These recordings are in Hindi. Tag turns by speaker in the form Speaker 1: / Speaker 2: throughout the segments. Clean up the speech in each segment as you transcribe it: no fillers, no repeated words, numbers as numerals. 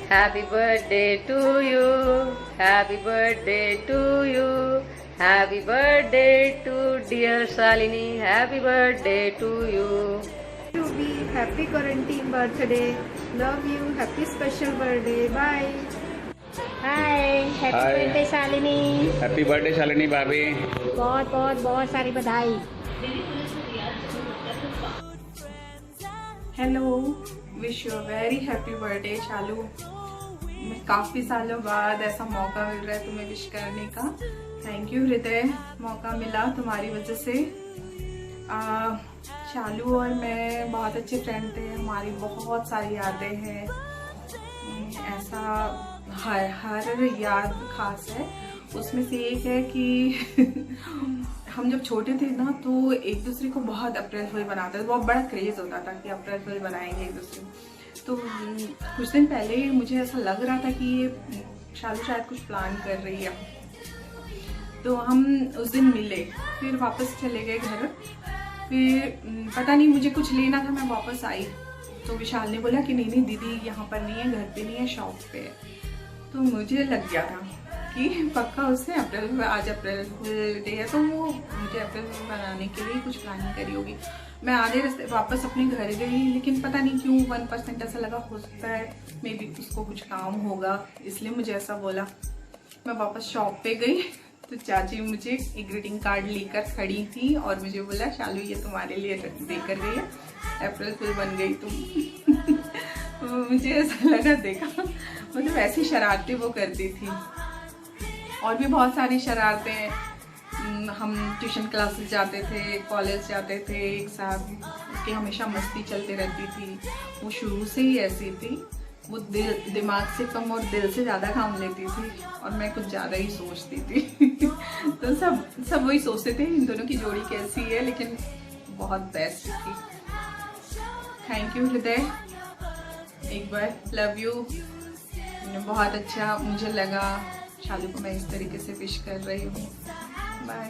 Speaker 1: Happy birthday to you. Happy birthday to you. Happy birthday to dear Shalini. Happy birthday to you.
Speaker 2: Ruby, happy quarantine birthday. Love you. Happy special birthday. Bye.
Speaker 3: Hi, happy
Speaker 4: Hi.
Speaker 3: Birthday Shalini.
Speaker 4: Happy birthday Shalini भाभी।
Speaker 3: बहुत बहुत बहुत सारी बधाई।
Speaker 2: Hello, wish you very happy birthday Shalu. काफ़ी सालों बाद ऐसा मौका मिल रहा है तुम्हें विश करने का। थैंक यू हृदय, मौका मिला तुम्हारी वजह से। शालू और मैं बहुत अच्छे फ्रेंड थे, हमारी बहुत सारी यादें हैं। ऐसा हर याद खास है। उसमें से एक है कि हम जब छोटे थे ना तो एक दूसरे को बहुत अप्रैल फूल बनाते थे। बहुत बड़ा क्रेज होता था कि अप्रैल फूल बनाएंगे एक दूसरे को। तो कुछ दिन पहले मुझे ऐसा लग रहा था कि ये शालू शायद कुछ प्लान कर रही है। तो हम उस दिन मिले, फिर वापस चले गए घर। फिर पता नहीं मुझे कुछ लेना था, मैं वापस आई तो विशाल ने बोला कि नहीं दीदी यहाँ पर नहीं है, घर पे नहीं है, शॉप पे है। तो मुझे लग गया था कि पक्का उसने आज अप्रैल डे है तो वो मुझे अप्रैल बनाने के लिए कुछ प्लानिंग करी होगी। मैं आधे रास्ते वापस अपने घर गई, लेकिन पता नहीं क्यों 1% ऐसा लगा, हो सकता है मे बी उसको कुछ काम होगा, इसलिए मुझे ऐसा बोला। मैं वापस शॉप पे गई तो चाची मुझे एक ग्रीटिंग कार्ड लेकर खड़ी थी और मुझे बोला शालू ये तुम्हारे लिए देकर गई है, अप्रैल फूल बन गई तुम। तो मुझे ऐसा लगा, देखा मतलब ऐसी शरारतें वो करती थी। और भी बहुत सारी शरारतें। हम ट्यूशन क्लासेस जाते थे, कॉलेज जाते थे एक साथ, उसकी हमेशा मस्ती चलती रहती थी। वो शुरू से ही ऐसी थी, वो दिमाग से कम और दिल से ज़्यादा काम लेती थी और मैं कुछ ज़्यादा ही सोचती थी। तो सब वही सोचते थे इन दोनों की जोड़ी कैसी है, लेकिन बहुत बेस्ट थी। थैंक यू हृदय, एक बार लव यू। बहुत अच्छा मुझे लगा, शालू को मैं इस तरीके से विश कर रही हूँ। बाय।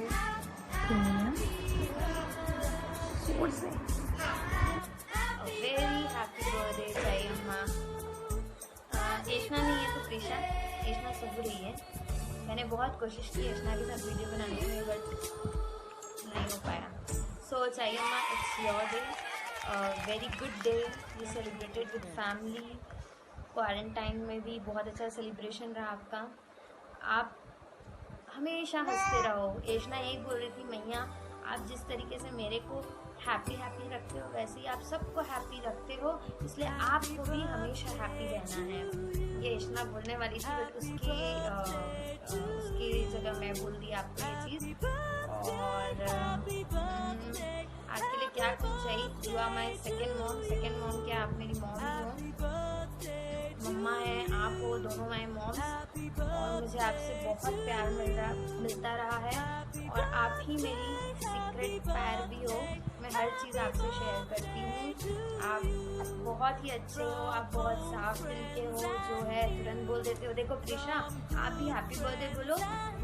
Speaker 5: वेरी हैप्पी बर्थडे चाहिए अम्मा। एशना नहीं है तो प्रीशा, एशना सब रही है। मैंने बहुत कोशिश की एशना के साथ वीडियो बनाने में, बट नहीं हो पाया। सो चाहिए अम्मा, it's your day, very good day. You celebrated with family. Quarantine में भी बहुत अच्छा सेलिब्रेशन रहा आपका। आप हमेशा हंसते रहो। एशना यही बोल रही थी, मैया आप जिस तरीके से मेरे को हैप्पी रखते हो वैसे ही आप सबको हैप्पी रखते हो, इसलिए आपको भी हमेशा हैप्पी रहना है। ये एशना बोलने वाली थी, बट उसकी जगह मैं बोल दी आपको ये चीज़। और आज के लिए क्या कुछ चाहिए। You are my second mom क्या आप मेरी मॉम ही हो? मम्मा है, आप हो, दोनों माई मॉम्स। और मुझे आपसे बहुत प्यार मिलता रहा है और आप ही मेरी सीक्रेट पैर भी हो। मैं हर चीज़ आपसे शेयर करती हूँ। आप बहुत ही अच्छे हो, आप बहुत साफ दिल के हो, जो है तुरंत बोल देते हो। देखो प्रीशा, आप भी हैप्पी बर्थडे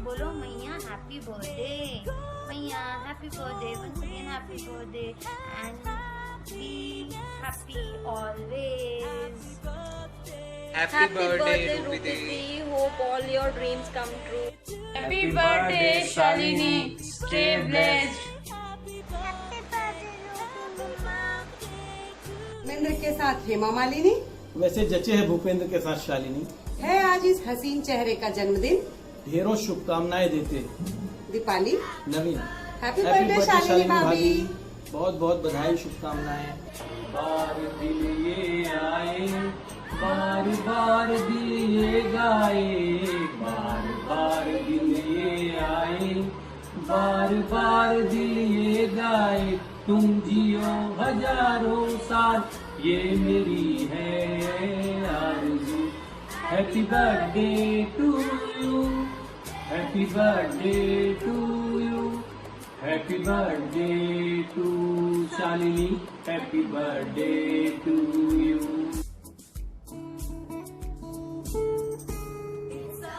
Speaker 5: बोलो मैया हैप्पी बर्थडे, मैया happy birthday, once again happy birthday and be happy always.
Speaker 4: Happy birthday Ruby.
Speaker 1: Hope all your dreams come true.
Speaker 4: Happy birthday Shalini. Stay blessed.
Speaker 6: Bhupendra के साथ हेमा मालिनी
Speaker 7: वैसे जचे है भूपेंद्र के साथ शालिनी।
Speaker 6: है आज इस हसीन चेहरे का जन्मदिन।
Speaker 7: ढेरों शुभकामनाएं देते
Speaker 6: दीपाली
Speaker 7: नवीन।
Speaker 6: हैप्पी बर्थडे शालिनी भाभी।
Speaker 7: बहुत बहुत बधाई, शुभकामनाएं। बार दिल ये आए, बार बार दिल ये गाए, बार बार दिल ये आए, बार बार दिल ये गाए। तुम जियो हजारों साल, ये मेरी है आरज़ू। Happy birthday to you, happy birthday to you, happy birthday to Shalini, happy birthday to you.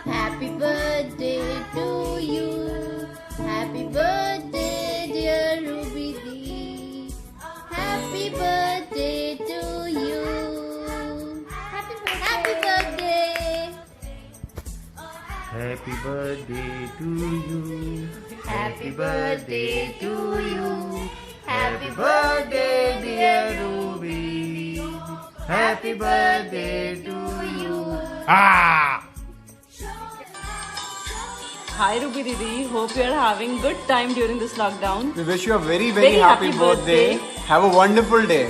Speaker 3: Happy birthday to you. Happy birthday dear Ruby Dee. Happy birthday to you. Happy birthday.
Speaker 7: Happy birthday to you.
Speaker 5: Happy birthday to you.
Speaker 7: Happy birthday, dear Ruby. Happy birthday to you.
Speaker 8: Hi Ruby Didi, hope you are having good time during this lockdown.
Speaker 9: We wish you a very,
Speaker 8: Very
Speaker 9: happy
Speaker 8: happy
Speaker 9: birthday.
Speaker 8: birthday.
Speaker 9: Have a wonderful day.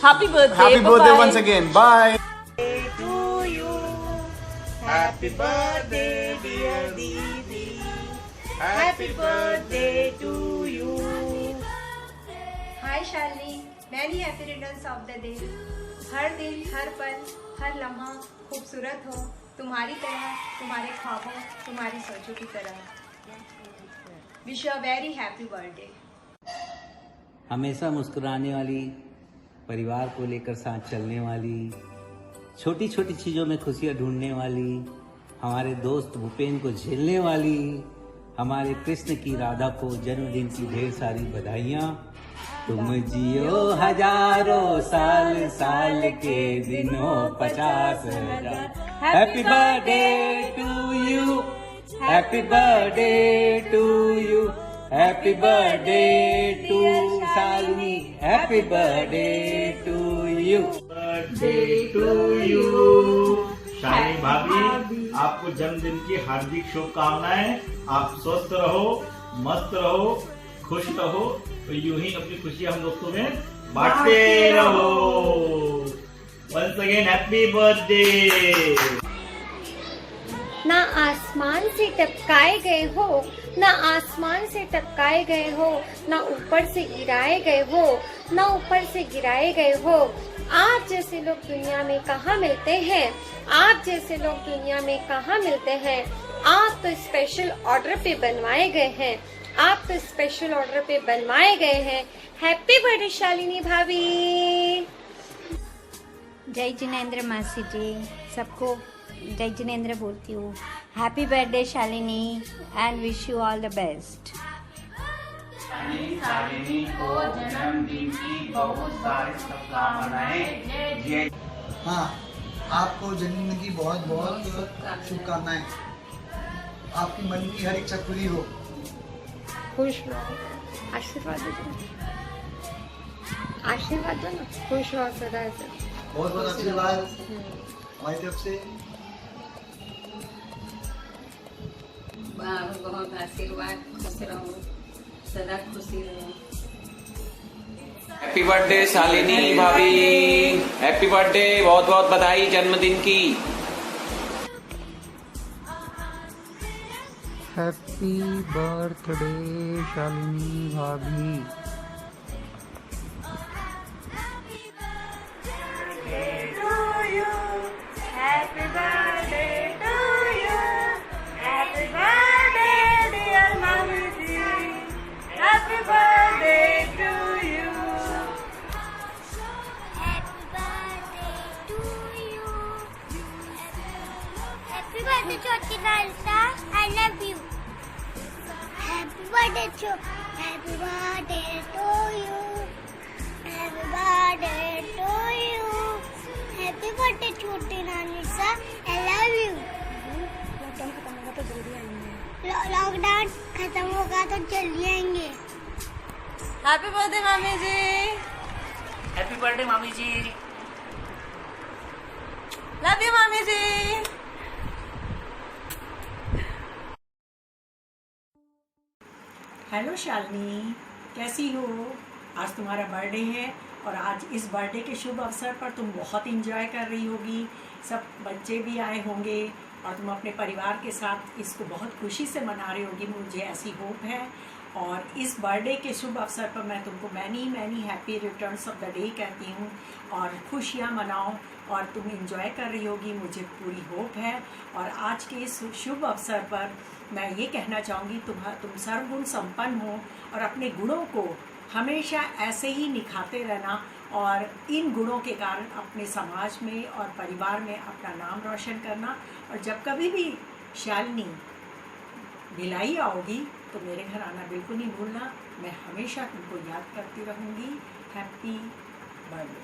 Speaker 8: Happy birthday.
Speaker 9: Happy birthday
Speaker 8: Bye-bye.
Speaker 9: once again. Bye.
Speaker 7: Happy birthday, dear Didi. Happy birthday to you.
Speaker 10: Hi Shalini, many happy returns of the day. हर दिन, हर पल, हर लम्हा खूबसूरत हो, तुम्हारी तरह, तुम्हारे ख्वाबों, तुम्हारी सोचों की तरह। Wish you a very happy birthday.
Speaker 11: हमेशा मुस्कुराने वाली, परिवार को लेकर साथ चलने वाली, छोटी छोटी चीज़ों में खुशियाँ ढूंढने वाली, हमारे दोस्त भूपेन को झेलने वाली, हमारे कृष्ण की राधा को जन्मदिन की ढेर सारी बधाइयाँ। तुम जियो हजारों साल, साल के दिनों 50,000। Happy birthday to you, happy birthday to you, happy birthday to Shalini, happy birthday to you.
Speaker 7: Birthday to you. Shalini भाभी, आपको जन्मदिन की हार्दिक शुभकामनाएं। आप स्वस्थ रहो, मस्त रहो, खुश रहो, तो यूं ही अपनी खुशी हम दोस्तों में बांटते रहो। Once again happy birthday.
Speaker 3: ना आसमान से टपकाए गए हो, ना आसमान से टपकाए गए हो, ना ऊपर से गिराए गए हो, ना ऊपर से गिराए गए हो। आप जैसे लोग दुनिया में कहाँ मिलते हैं? आप जैसे लोग दुनिया में कहाँ मिलते हैं? आप तो स्पेशल ऑर्डर पे बनवाए गए हैं। आप तो स्पेशल ऑर्डर पे बनवाए गए हैं। हैप्पी बर्थडे शालिनी भाभी।
Speaker 5: जय जिनेंद्र मासी जी, सबको जय जिनेंद्र बोलती हूँ। Happy birthday Shalini and wish you all the best.
Speaker 7: Shalini को जन्मदिन की बहुत सारी शुभकामनाएं।
Speaker 12: हाँ, आपको जन्मदिन की बहुत बहुत शुभकामनाएं। आपकी मन की हर इच्छा पूरी हो।
Speaker 3: खुश रहो, आशीर्वाद दो, आशीर्वाद दो ना, खुश रहो सदा से।
Speaker 12: बहुत बहुत आशीर्वाद हमारी तरफ से।
Speaker 1: बहुत आशीर्वाद, खुश रहो, सदा खुशी रहो।
Speaker 4: हैप्पी बर्थडे शालिनी भाभी, हैप्पी बर्थडे, बहुत बहुत बधाई जन्मदिन की।
Speaker 7: हैप्पी बर्थडे शालिनी भाभी।
Speaker 10: Happy birthday to you, happy birthday dear mummy ji, happy birthday to you.
Speaker 3: Happy birthday छोटी Nalsa, I love you. Happy birthday happy birthday to you, happy birthday to you, happy birthday छोटी Nalsa, I love you. Lockdown खत्म होगा तो जल्दी आएंगे।
Speaker 8: हैप्पी बर्थडे मामी जी।
Speaker 4: हैप्पी बर्थडे मामी जी।
Speaker 8: लव यू मामी जी।
Speaker 13: हेलो शालिनी, कैसी हो? आज तुम्हारा बर्थडे है और आज इस बर्थडे के शुभ अवसर पर तुम बहुत इंजॉय कर रही होगी। सब बच्चे भी आए होंगे और तुम अपने परिवार के साथ इसको बहुत खुशी से मना रही होगी, मुझे ऐसी होप है। और इस बर्थडे के शुभ अवसर पर मैं तुमको many many happy returns of the day कहती हूँ और खुशियाँ मनाओ और तुम इंजॉय कर रही होगी, मुझे पूरी होप है। और आज के इस शुभ अवसर पर मैं ये कहना चाहूँगी तुम सर्वगुण संपन्न हो और अपने गुणों को हमेशा ऐसे ही निखारते रहना और इन गुणों के कारण अपने समाज में और परिवार में अपना नाम रोशन करना। और जब कभी भी शालिनी भिलाई आओगी तो मेरे घर आना बिल्कुल नहीं भूलना, मैं हमेशा तुमको याद करती रहूँगी। Happy birthday.